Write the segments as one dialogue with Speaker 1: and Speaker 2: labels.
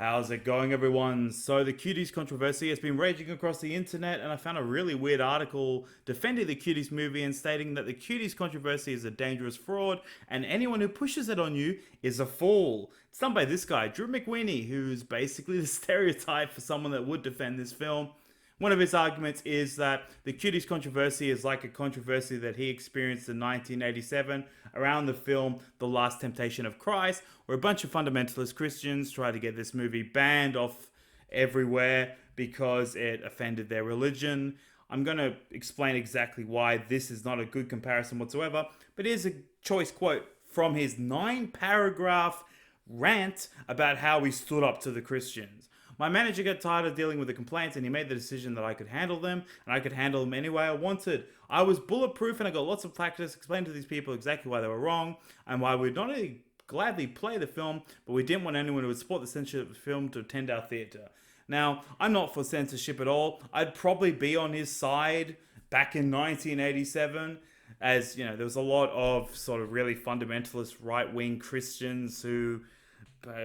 Speaker 1: How's it going, everyone? So, the Cuties controversy has been raging across the internet, and I found a really weird article defending the Cuties movie and stating that the Cuties controversy is a dangerous fraud, and anyone who pushes it on you is a fool. It's done by this guy, Drew McWeeny, who's basically the stereotype for someone that would defend this film. One of his arguments is that the Cuties controversy is like a controversy that he experienced in 1987 around the film The Last Temptation of Christ, where a bunch of fundamentalist Christians tried to get this movie banned off everywhere because it offended their religion. I'm going to explain exactly why this is not a good comparison whatsoever, but here's a choice quote from his 9-paragraph rant about how he stood up to the Christians. My manager got tired of dealing with the complaints and he made the decision that I could handle them and I could handle them any way I wanted. I was bulletproof and I got lots of practice explaining to these people exactly why they were wrong and why we'd not only gladly play the film, but we didn't want anyone who would support the censorship of the film to attend our theatre. Now, I'm not for censorship at all. I'd probably be on his side back in 1987, as, you know, there was a lot of sort of really fundamentalist right-wing Christians who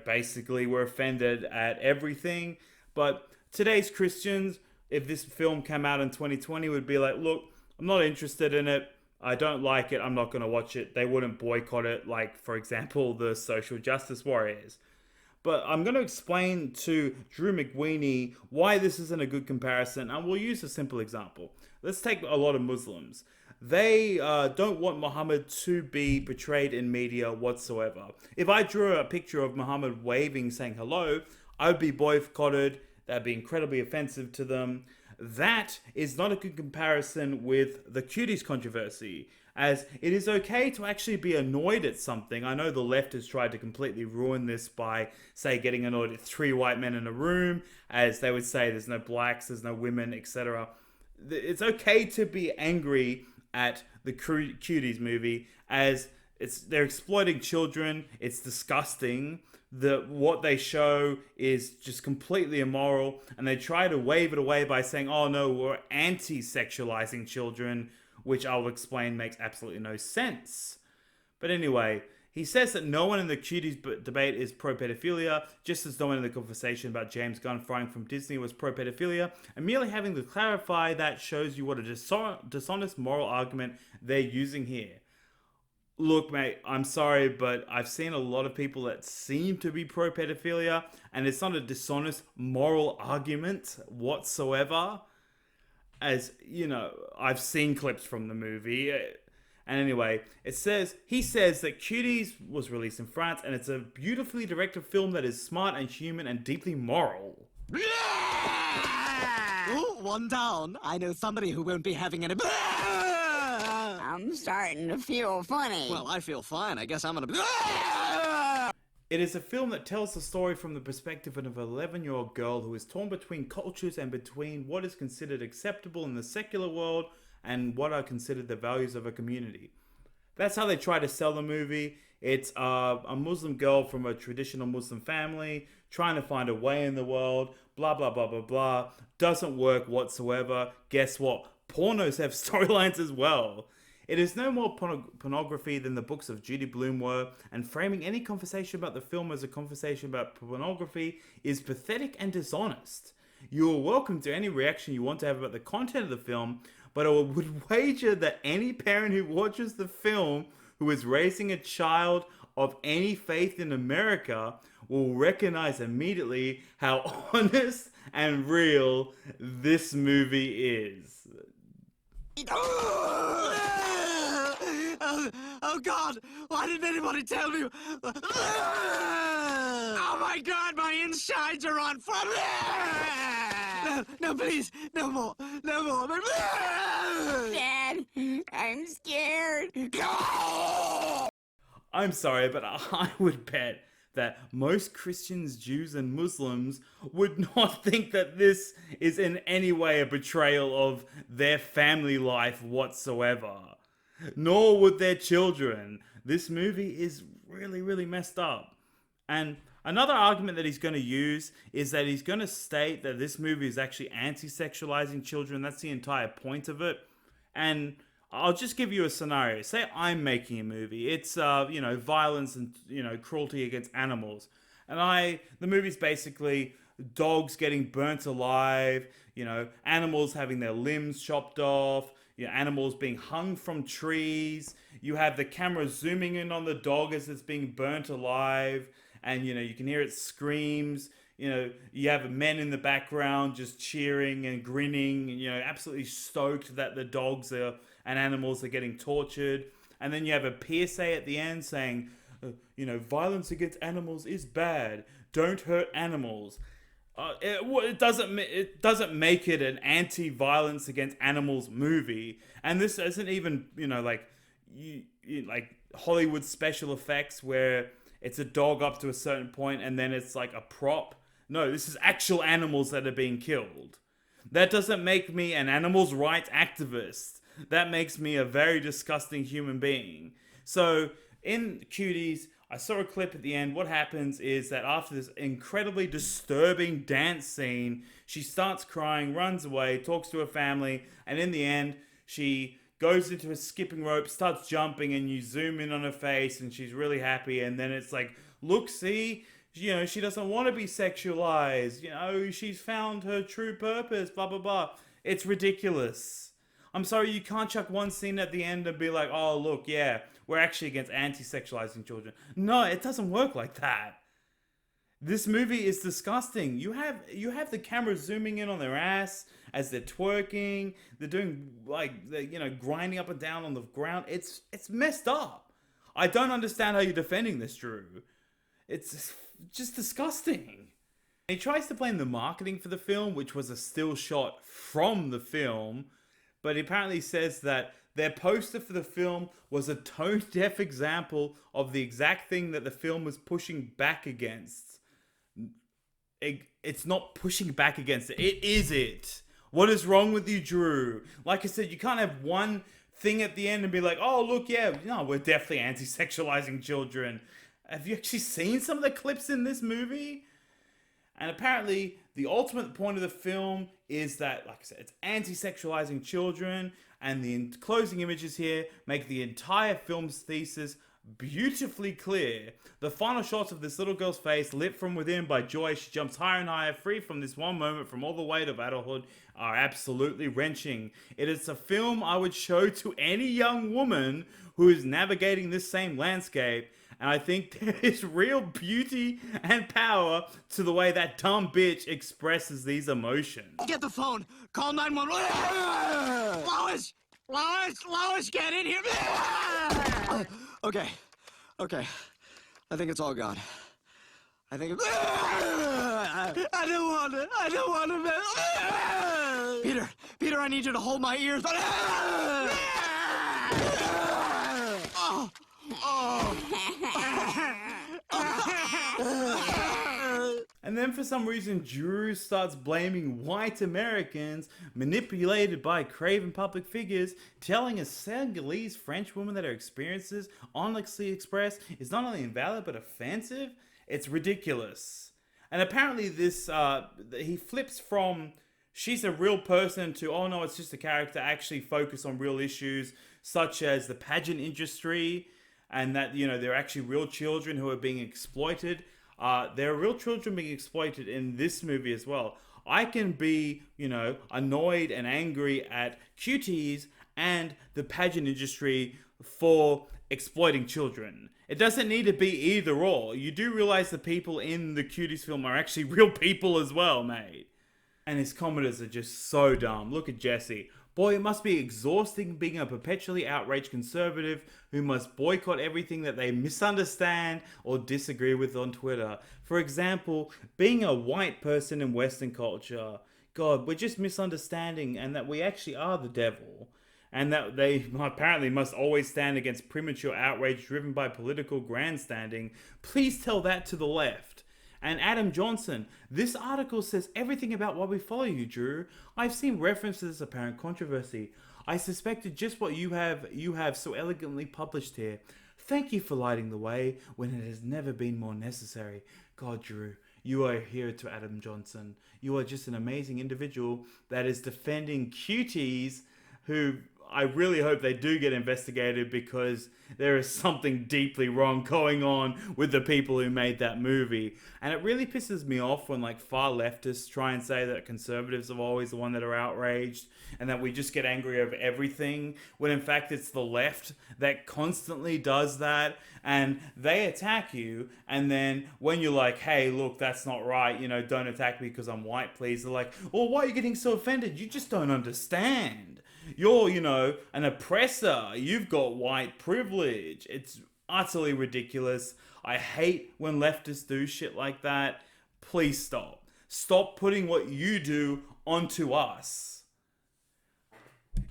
Speaker 1: basically were offended at everything. But today's Christians, if this film came out in 2020, would be like, look, I'm not interested in it. I don't like it. I'm not going to watch it. They wouldn't boycott it, like, for example, the social justice warriors. But I'm going to explain to Drew McWeeny why this isn't a good comparison, and we'll use a simple example. Let's take a lot of Muslims. They don't want Muhammad to be portrayed in media whatsoever. If I drew a picture of Muhammad waving, saying hello, I would be boycotted. That'd be incredibly offensive to them. That is not a good comparison with the Cuties controversy, as it is okay to actually be annoyed at something. I know the left has tried to completely ruin this by, say, getting annoyed at 3 white men in a room, as they would say there's no blacks, there's no women, etc. It's okay to be angry at the Cuties movie, as they're exploiting children. It's disgusting. What they show is just completely immoral, and they try to wave it away by saying, oh no, we're anti-sexualizing children, which I'll explain makes absolutely no sense. But anyway, he says that no one in the Cuties debate is pro-pedophilia, just as no one in the conversation about James Gunn firing from Disney was pro-pedophilia, and merely having to clarify that shows you what a dishonest moral argument they're using here. Look, mate, I'm sorry, but I've seen a lot of people that seem to be pro-pedophilia, and it's not a dishonest moral argument whatsoever. As, you know, I've seen clips from the movie. And anyway, he says that Cuties was released in France, and it's a beautifully directed film that is smart and human and deeply moral.
Speaker 2: Ooh, one down. I know somebody who won't be having any.
Speaker 3: I'm starting to feel funny.
Speaker 2: Well, I feel fine. I guess I'm gonna.
Speaker 1: It is a film that tells the story from the perspective of an 11-year-old girl who is torn between cultures and between what is considered acceptable in the secular world and what are considered the values of a community. That's how they try to sell the movie. It's a Muslim girl from a traditional Muslim family trying to find a way in the world, blah, blah, blah, blah, blah. Doesn't work whatsoever. Guess what? Pornos have storylines as well. It is no more pornography than the books of Judy Blume were, and framing any conversation about the film as a conversation about pornography is pathetic and dishonest. You are welcome to any reaction you want to have about the content of the film, but I would wager that any parent who watches the film who is raising a child of any faith in America will recognize immediately how honest and real this movie is.
Speaker 2: Oh God! Why didn't anybody tell me? Oh my God! My insides are on fire! No, please, no more, no more.
Speaker 3: Dad, I'm scared.
Speaker 1: I'm sorry, but I would bet that most Christians, Jews, and Muslims would not think that this is in any way a betrayal of their family life whatsoever. Nor would their children. This movie is really, really messed up. And another argument that he's going to use is that he's going to state that this movie is actually anti-sexualizing children. That's the entire point of it. And I'll just give you a scenario. Say I'm making a movie. It's, violence and, cruelty against animals. The movie's basically dogs getting burnt alive, animals having their limbs chopped off, animals being hung from trees. You have the camera zooming in on the dog as it's being burnt alive, and you can hear its screams. You have men in the background just cheering and grinning, absolutely stoked that the dogs and animals are getting tortured. And then you have a PSA at the end saying, violence against animals is bad. Don't hurt animals. It doesn't make it an anti-violence against animals movie. And this isn't even like Hollywood special effects where it's a dog up to a certain point and then it's like a prop. No, this is actual animals that are being killed. That doesn't make me an animals rights activist. That makes me a very disgusting human being. So in Cuties, I saw a clip at the end. What happens is that after this incredibly disturbing dance scene, she starts crying, runs away, talks to her family, and in the end, she goes into a skipping rope, starts jumping, and you zoom in on her face, and she's really happy, and then it's like, look, see? She doesn't want to be sexualized. She's found her true purpose, blah, blah, blah. It's ridiculous. I'm sorry, you can't chuck one scene at the end and be like, oh, look, yeah, we're actually against anti-sexualizing children. No, it doesn't work like that. This movie is disgusting. You have the camera zooming in on their ass as they're twerking. They're doing grinding up and down on the ground. It's messed up. I don't understand how you're defending this, Drew. It's just disgusting. He tries to blame the marketing for the film, which was a still shot from the film, but he apparently says that their poster for the film was a tone-deaf example of the exact thing that the film was pushing back against. It's not pushing back against it. It is it. What is wrong with you, Drew? Like I said, you can't have one thing at the end and be like, oh, look, yeah, no, we're definitely anti-sexualizing children. Have you actually seen some of the clips in this movie? And apparently, the ultimate point of the film is that, like I said, it's anti-sexualizing children, and the closing images here make the entire film's thesis beautifully clear. The final shots of this little girl's face, lit from within by joy, she jumps higher and higher, free from this one moment from all the weight of adulthood, are absolutely wrenching. It is a film I would show to any young woman who is navigating this same landscape. And I think there is real beauty and power to the way that dumb bitch expresses these emotions.
Speaker 2: Get the phone. Call 911. Lois! Lois, get in here. Okay. I think it's all gone. I think it's... I don't want to... Peter, I need you to hold my ears.
Speaker 1: And then for some reason, Drew starts blaming white Americans manipulated by craven public figures, telling a Senegalese French woman that her experiences honestly expressed is not only invalid but offensive. It's ridiculous. And apparently this, he flips from she's a real person to, oh no, it's just a character, actually focus on real issues such as the pageant industry, and that, they're actually real children who are being exploited. There are real children being exploited in this movie as well. I can be, annoyed and angry at Cuties and the pageant industry for exploiting children. It doesn't need to be either or. You do realize the people in the Cuties film are actually real people as well, mate. And his commenters are just so dumb. Look at Jesse. Boy, it must be exhausting being a perpetually outraged conservative who must boycott everything that they misunderstand or disagree with on Twitter. For example, being a white person in Western culture. God, we're just misunderstanding, and that we actually are the devil. And that they apparently must always stand against premature outrage driven by political grandstanding. Please tell that to the left. And Adam Johnson, this article says everything about why we follow you, Drew. I've seen reference to this apparent controversy. I suspected just what you have so elegantly published here. Thank you for lighting the way when it has never been more necessary. God, Drew, you are a hero to Adam Johnson. You are just an amazing individual that is defending Cuties who I really hope they do get investigated, because there is something deeply wrong going on with the people who made that movie. And it really pisses me off when like far leftists try and say that conservatives are always the one that are outraged and that we just get angry over everything, when in fact it's the left that constantly does that, and they attack you, and then when you're like, hey, look, that's not right, you know, don't attack me because I'm white, please, they're like, well, why are you getting so offended? You just don't understand. You're, you know, an oppressor. You've got white privilege. It's utterly ridiculous. I hate when leftists do shit like that. Please stop. Stop putting what you do onto us.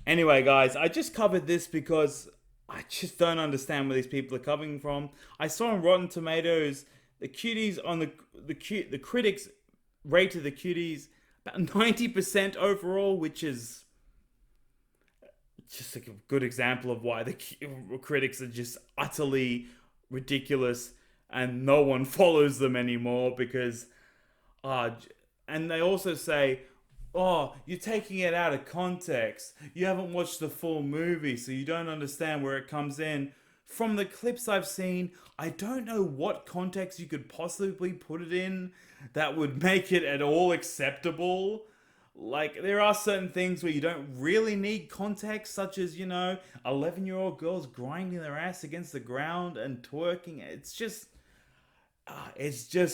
Speaker 1: Anyway, guys, I just covered this because I just don't understand where these people are coming from. I saw on Rotten Tomatoes, the Cuties on the critics rated the Cuties about 90% overall, which is just a good example of why the critics are just utterly ridiculous and no one follows them anymore, because and they also say, oh, you're taking it out of context, you haven't watched the full movie so you don't understand where it comes in. From the clips I've seen, I don't know what context you could possibly put it in that would make it at all acceptable. Like, there are certain things where you don't really need context, such as, you know, 11-year-old girls grinding their ass against the ground and twerking. It's just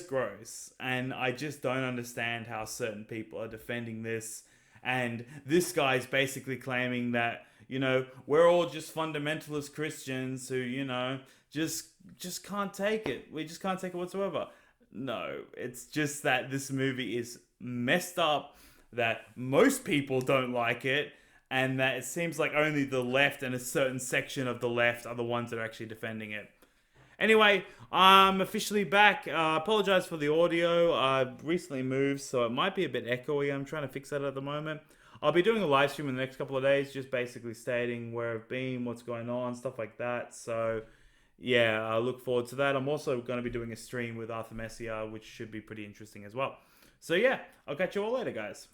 Speaker 1: gross. And I just don't understand how certain people are defending this. And this guy's basically claiming that, you know, we're all just fundamentalist Christians who, you know, just can't take it. We just can't take it whatsoever. No, it's just that this movie is messed up, that most people don't like it, and that it seems like only the left and a certain section of the left are the ones that are actually defending it. Anyway, I'm officially back. Apologize for the audio. I recently moved, so it might be a bit echoey. I'm trying to fix that at the moment. I'll be doing a live stream in the next couple of days, just basically stating where I've been, what's going on, stuff like that. So, yeah, I look forward to that. I'm also going to be doing a stream with Arthur Messier, which should be pretty interesting as well. So, yeah, I'll catch you all later, guys.